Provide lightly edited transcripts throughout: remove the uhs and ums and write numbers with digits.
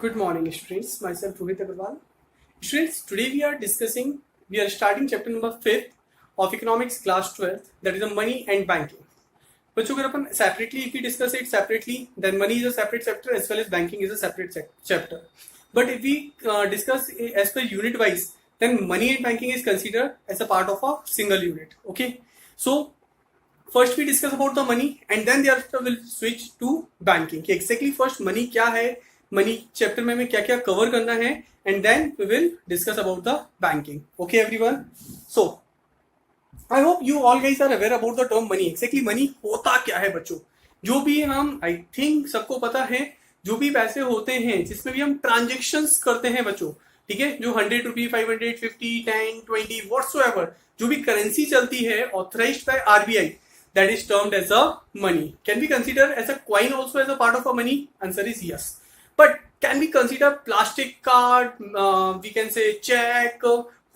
Good morning, students. Myself Rohit Agarwal. Students, today we are starting chapter number 5 of economics class 12, that is the money and banking. बच्चों अगर अपन separately if we discuss it separately, then money is a separate chapter as well as banking is a separate chapter. But if we discuss as per unit wise, then money and banking is considered as a part of a single unit. Okay, so first we discuss about the money and then thereafter we'll switch to banking. कि exactly first money क्या है, money chapter में हमें क्या क्या cover करना है and then we will discuss about the banking. Okay everyone, so I hope you all guys are aware about the term money. Exactly money होता क्या है बच्चों? जो भी हम आई थिंक सबको पता है, जो भी पैसे होते हैं जिसमें भी हम ट्रांजेक्शन्स करते हैं बच्चों, ठीक है, जो 100 रुपी 500 50 10 20 व्हाटसोएवर जो भी करेंसी चलती है authorised by RBI, that is termed as a money. Can we consider as a coin also as a part of a money? Answer is yes. But can we consider plastic card, we can say check,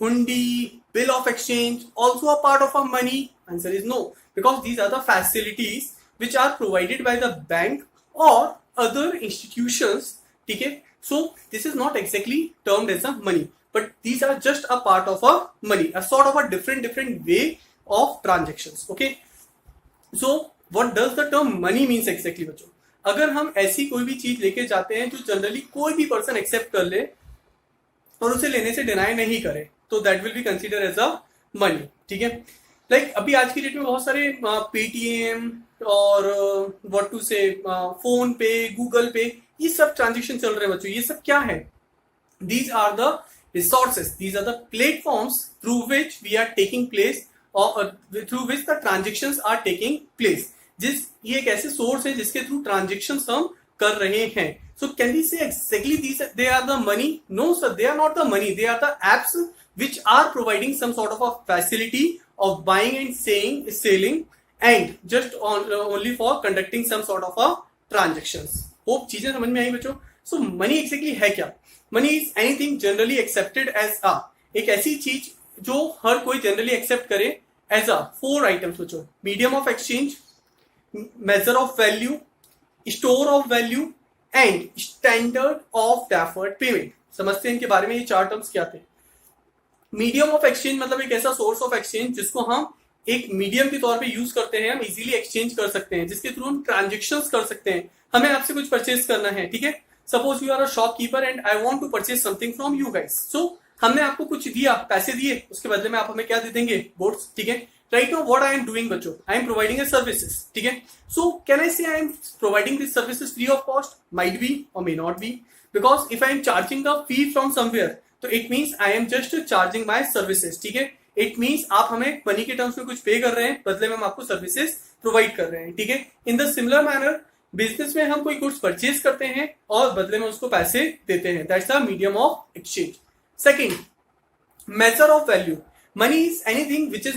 hundi, bill of exchange also a part of a money? Answer is no, because these are the facilities which are provided by the bank or other institutions. Okay, so this is not exactly termed as a money, but these are just a part of a money, a sort of a different way of transactions. Okay, so what does the term money means exactly बच्चों? अगर हम ऐसी कोई भी चीज लेके जाते हैं जो जनरली कोई भी पर्सन एक्सेप्ट कर ले और उसे लेने से डिनाई नहीं करे, तो that will be consider as a money. ठीक है, लाइक अभी आज की डेट में बहुत सारे पेटीएम और व्हाट टू से फोन पे, गूगल पे, ये सब ट्रांजेक्शन चल रहे हैं बच्चों. ये सब क्या है? These are the resources, these are the platforms through which we are taking place और through which the transactions are taking place. ये एक ऐसे सोर्स है जिसके थ्रू ट्रांजेक्शन्स हम कर रहे हैं. So can we say exactly they are the money? No sir, they are not the money. They are the apps which are providing some sort of a facility of buying and selling and just only for conducting some sort of a transactions. Hope चीजें समझ में आई बच्चों? सो money exactly है क्या? Money is anything generally accepted as a, एक ऐसी चीज जो हर कोई जनरली एक्सेप्ट करे एज अ 4 आइटम्स बच्चों: medium of exchange, measure of value, store of value and standard of deferred payment. समझते हैं इनके बारे में. ये 4 टर्म्स क्या थे? मीडियम ऑफ एक्सचेंज मतलब एक ऐसा सोर्स ऑफ एक्सचेंज जिसको हम एक मीडियम के तौर पे यूज करते हैं, हम इजीली एक्सचेंज कर सकते हैं, जिसके थ्रू हम ट्रांजेक्शन्स कर सकते हैं. हमें आपसे कुछ परचेज करना है, ठीक है, suppose you are a shopkeeper and I want to purchase something from you guys. So हमने आपको कुछ दिया, पैसे दिए, उसके बदले में आप हमें क्या दे देंगे? गुड्स. ठीक है, right now what I am doing बच्चों, I am providing a services. ठीक है, so can I say I am providing these services free of cost? Might be or may not be, because if I am charging a fee from somewhere, तो it means I am just charging my services. ठीक है, it means आप हमें money के terms में कुछ पे कर रहे हैं, बदले में हम आपको सर्विसेज प्रोवाइड कर रहे हैं. ठीक है, in the similar manner business में हम कोई गुड्स परचेज करते हैं और बदले में उसको पैसे देते हैं. That's the medium of exchange. Second, major of value. Money is anything which is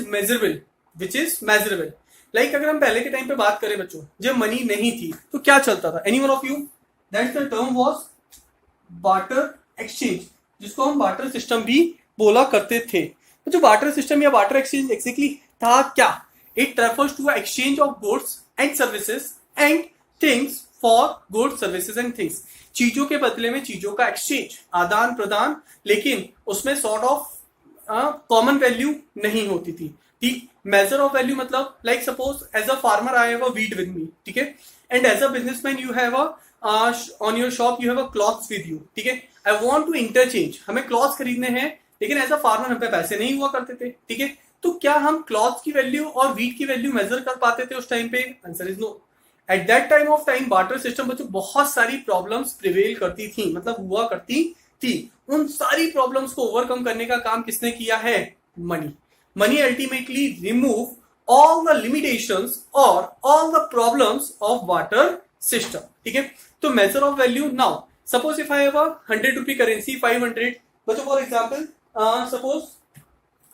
measurable. Like अगर हम पहले के टाइम पे बात करें बच्चों, जब मनी नहीं थी तो क्या चलता था? Any one of you? That's the term was barter exchange, जिसको हम बार्टर सिस्टम भी बोला करते थे. तो जो बार्टर सिस्टम या बार्टर एक्सचेंज एक्जेक्टली था क्या? It refers to exchange of goods and services and things for goods services and things. चीजों के बदले में चीजों का एक्सचेंज, आदान प्रदान, लेकिन उसमें सॉर्ट ऑफ कॉमन वैल्यू नहीं होती थी. ठीक, मेजर ऑफ वैल्यू मतलब like suppose as a farmer I have a wheat with me, ठीक है, and as a businessman you have a on your shop you have a clothes with you. ठीक है, I want to interchange, हमें clothes खरीदने हैं, लेकिन as a farmer हम पे पैसे नहीं हुआ करते थे. ठीक है, तो क्या हम क्लॉथ्स की वैल्यू और वीट की वैल्यू मेजर कर पाते थे उस टाइम पे? Answer is no. At that time of time barter system बच्चों बहुत सारी प्रॉब्लम्स प्रिवेल करती थी, मतलब हुआ करती थी. उन सारी प्रॉब्लम्स को ओवरकम करने का काम किसने किया है? Money. Money ultimately remove all the limitations or all the problems of barter system. ठीक है, तो measure of value. Now suppose if I have a 100 rupee currency 500, but for example suppose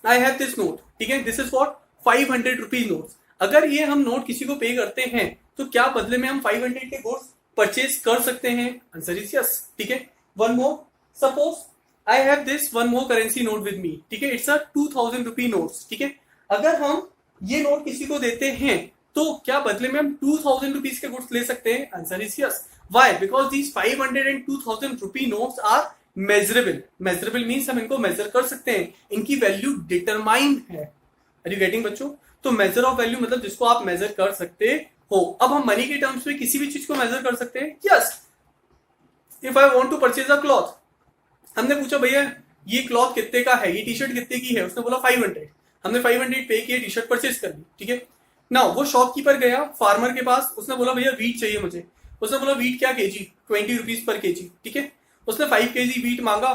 I have this note. ठीक है, this is what 500 rupees notes. अगर ये हम note किसी को पे करते हैं तो क्या बदले में हम 500 के गुड्स परचेज कर सकते हैं? Answer is yes. ठीक है, one more, suppose I have this one more currency note with me. ठीक है, इट्स अ 2000 रुपी नोट्स. ठीक है, अगर हम ये नोट किसी को देते हैं तो क्या बदले में हम 2000 रुपीज के गुड्स ले सकते हैं? Answer is yes. Why? Because these 500 and 2000 rupee notes are measurable. Measurable means हम इनको मेजर कर सकते हैं, इनकी वैल्यू डिटरमाइंड है. आर यू गेटिंग बच्चों? तो मेजर ऑफ वैल्यू मतलब जिसको आप मेजर कर सकते हो. अब हम मनी के टर्म्स में किसी भी चीज को मेजर कर सकते हैं. Yes, if I want to purchase a cloth, हमने पूछा भैया ये क्लॉथ कितने का है, ये टी शर्ट कितने की है, उसने बोला 500. हमने 500 पे किए, टी शर्ट परचेज कर ली. ठीक है ना. वो शॉपकीपर गया फार्मर के पास, उसने बोला भैया वीट चाहिए मुझे. उसने बोला वीट क्या केजी? 20 rupees per KG. ठीक है. उसने 5 केजी वीट मांगा,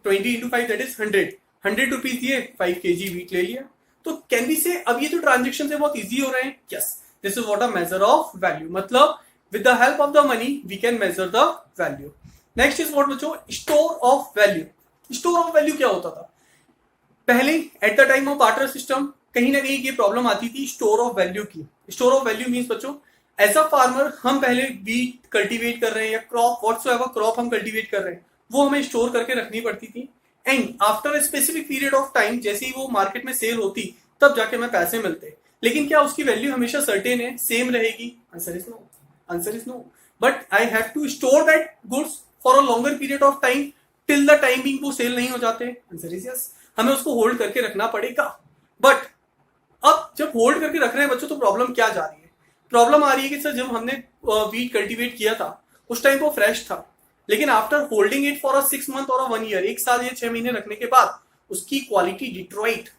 20 into 5 दैट इज 100 रुपीज दिए, 5 केजी वीट ले लिया. तो कैन बी से अब ये जो ट्रांजेक्शन है बहुत इजी हो रहे हैं. Yes, this is what a measure of value. मतलब with the help of the money we can measure the value. Next is what बच्चों? Store of value. Store of value क्या होता था? पहले at the time of barter system कहीं ना कहीं ये प्रॉब्लम आती थी स्टोर ऑफ वैल्यू की. स्टोर ऑफ वैल्यू मीन्स बच्चों, एज अ फार्मर हम पहले वीट कल्टीवेट कर रहे हैं या क्रॉप व्हाटसोएवर क्रॉप हम कल्टीवेट कर रहे हैं, वो हमें स्टोर करके रखनी पड़ती थी. And after a specific period of time जैसे ही वो मार्केट में सेल होती तब जाके हमें पैसे मिलते. लेकिन क्या उसकी वैल्यू हमेशा सर्टेन है, सेम रहेगी? Answer is no. Answer is no. But I have to store that goods for a longer period of time till the time being वो सेल नहीं हो जाते. Answer is yes. हमें उसको होल्ड करके रखना पड़ेगा. बट अब जब होल्ड करके रख रहे हैं बच्चों, तो प्रॉब्लम क्या जा रही है? प्रॉब्लम आ रही है कि सर जब हमने वीट कल्टीवेट किया था उस टाइम वो फ्रेश था, लेकिन after holding it for a 6 month और 1 year, 1 साल या 6 महीने रखने के बाद उसकी क्वालिटी डिट्रोइट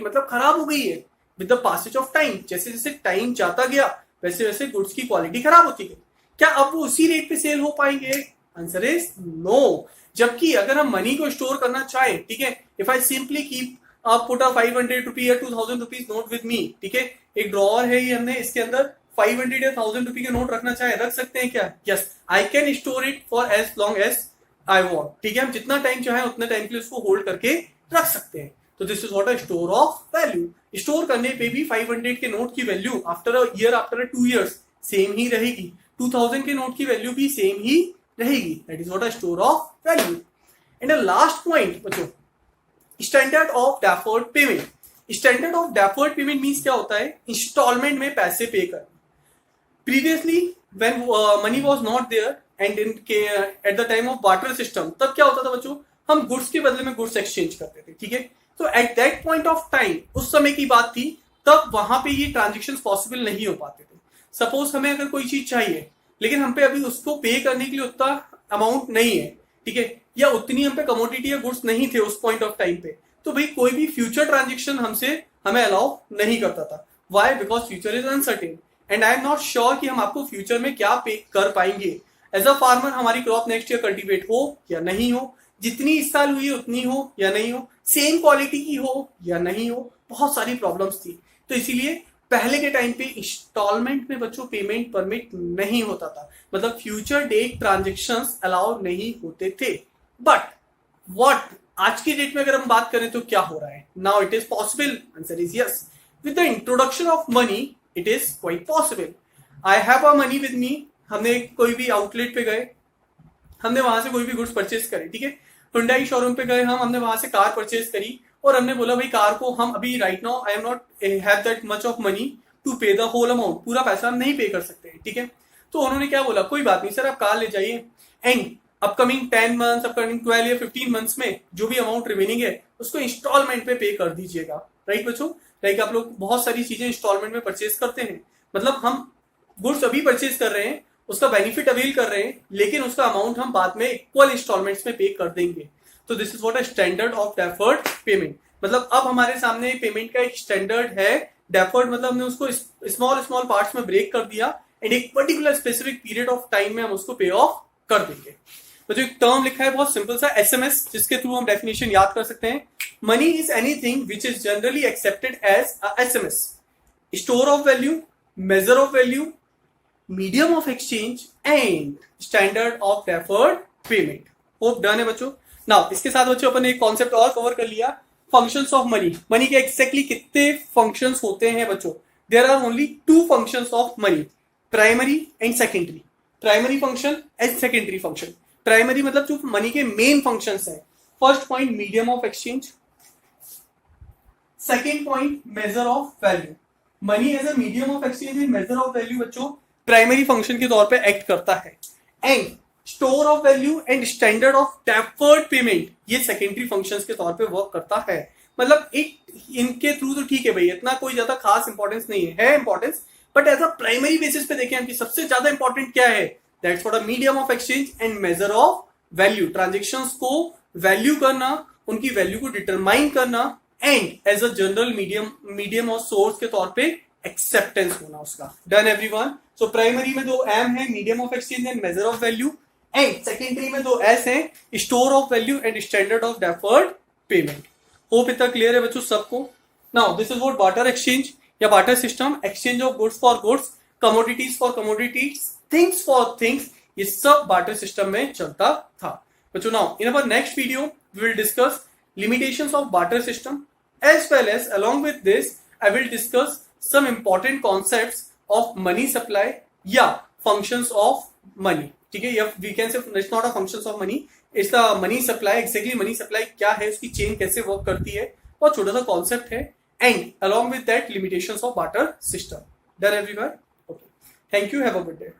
मतलब खराब हो गई है with the passage of time. जैसे जैसे टाइम जाता गया वैसे वैसे गुड्स की क्वालिटी खराब होती गई. क्या अब वो उसी रेट पे सेल हो पाएंगे? Answer is no. जबकि अगर हम मनी को स्टोर करना चाहें, ठीक है, if I simply keep put a 500 रुपी या 2000 रुपीज नोट विद मी, ठीक है, एक ड्रॉअर है ये, हमने इसके अंदर 500 या 1000 रुपी के नोट रखना चाहे रख सकते हैं क्या? Yes, I can store it for as long as I want. ठीक है, हम जितना टाइम चाहे उतने टाइम के लिए उसको होल्ड करके रख सकते हैं. तो this is what a store of value. Store करने पे भी 500 के नोट की value after a year, after 2 years same ही रहेगी. 2000 के नोट की वैल्यू भी सेम ही रहेगी. That is what a store of value. And last point बच्चों, standard of deferred payment. Standard of deferred payment means क्या होता है? इंस्टॉलमेंट में पैसे पे करना. Previously when money was not there and in at the time of barter system, तब क्या होता था बच्चों? हम गुड्स के बदले में गुड्स एक्सचेंज करते थे. ठीक है, तो at that point of time, उस समय की बात थी, तब वहां पे ये ट्रांजेक्शन पॉसिबल नहीं हो पाते थे. सपोज हमें अगर कोई चीज चाहिए लेकिन हम पे अभी उसको पे करने के लिए उतना अमाउंट नहीं है, ठीक है, या उतनी हम पे कमोडिटी या गुड्स नहीं थे उस पॉइंट ऑफ टाइम पे, तो भाई कोई भी फ्यूचर ट्रांजेक्शन हमें अलाउ नहीं करता था. Why? Because future is uncertain and I am not sure कि हम आपको फ्यूचर में क्या पे कर पाएंगे. एज अ फार्मर हमारी क्रॉप नेक्स्ट ईयर कल्टीवेट हो या नहीं हो, जितनी इस साल हुई उतनी हो या नहीं हो, सेम क्वालिटी की हो या नहीं हो, बहुत सारी प्रॉब्लम्स थी. तो इसीलिए पहले के टाइम पे इंस्टॉलमेंट में बच्चों पेमेंट परमिट नहीं होता था, मतलब फ्यूचर डेट ट्रांजेक्शंस अलाउ नहीं होते थे. बट व्हाट आज की डेट में अगर हम बात करें तो क्या हो रहा है? Now it is possible. Answer is yes. With the introduction of money it is quite possible. I have a money with me. हमने कोई भी आउटलेट पे गए, हमने वहां से कोई भी गुड्स परचेज करे, ठीक है, हुंडई शोरूम पे गए हमने वहां से कार परचेज करी और हमने बोला भाई कार को हम अभी right now I am not have that much of money to pay the whole amount, पूरा पैसा हम नहीं पे कर सकते. ठीक है, तो उन्होंने क्या बोला? कोई बात नहीं सर, आप कार ले जाइए एंड अपकमिंग 10 months, अपकमिंग 12 या 15 months में जो भी अमाउंट रिमेनिंग है उसको इंस्टॉलमेंट पे कर दीजिएगा. राइट बच्चों? लाइक आप लोग बहुत सारी चीजें इंस्टॉलमेंट में परचेज करते हैं, मतलब हम गुड्स अभी परचेज कर रहे हैं, उसका बेनिफिट अवेल कर रहे हैं, लेकिन उसका अमाउंट हम बाद में इक्वल इंस्टॉलमेंट्स में पे कर देंगे. तो this is what a standard of deferred payment. मतलब अब हमारे सामने पेमेंट का एक स्टैंडर्ड है. डेफर्ड मतलब हमने उसको स्मॉल स्मॉल पार्ट्स में ब्रेक कर दिया एंड एक particular specific period of time में हम उसको पे ऑफ कर देंगे. तो जो एक टर्म लिखा है बहुत सिंपल सा, एसएमएस, जिसके थ्रू हम डेफिनेशन याद कर सकते हैं. Money is anything which is generally accepted as a SMS. Store of value, measure of value, medium of exchange and standard of deferred payment. Hope done है बच्चों. नाउ इसके साथ बच्चों अपन एक कॉन्सेप्ट और कवर कर लिया, फंक्शंस ऑफ मनी. मनी के एक्जैक्टली कितने फंक्शंस होते हैं बच्चों? There are only 2 functions of money, primary and secondary. Primary function and secondary function. Primary मतलब जो मनी के मेन फंक्शंस हैं. First point medium of exchange, second point measure of value. Money as a medium of exchange and measure of value बच्चों primary function के तौर पे act करता है. And store of value and standard of deferred payment, ये secondary functions के तौर पे वर्क करता है। मतलब एक इनके थ्रू तो ठीक है भाई, इतना कोई ज्यादा खास इंपॉर्टेंस नहीं है importance, but as a primary basis पे देखें हम कि सबसे ज्यादा इंपॉर्टेंट क्या है, that's what a medium of exchange and measure of value, transactions को वैल्यू करना, उनकी वैल्यू को डिटरमाइन करना, and as a general medium और सोर्स के तौर पे एक्सेप्टेंस होना उसका। Done everyone. सो प्राइमरी में दो एम है, medium of exchange and measure of value, and secondary में दो एस है, store of value and standard of deferred payment. Hope इतना क्लियर है बच्चों सबको। Now this is what barter exchange या barter system, exchange of goods for goods, commodities for commodities, things for things, ये सब बार्टर सिस्टम में चलता था बच्चों। Now in our next video we will discuss limitations of barter system, as well as along with this I will discuss some important concepts of money supply या functions of money। ठीक है, या we can say it's not a functions of money, it's the money supply। exactly money supply क्या है, उसकी chain कैसे work करती है, बहुत छोटा सा कॉन्सेप्ट है, and along with that limitations of barter system। Done everyone? Okay, thank you, have a good day।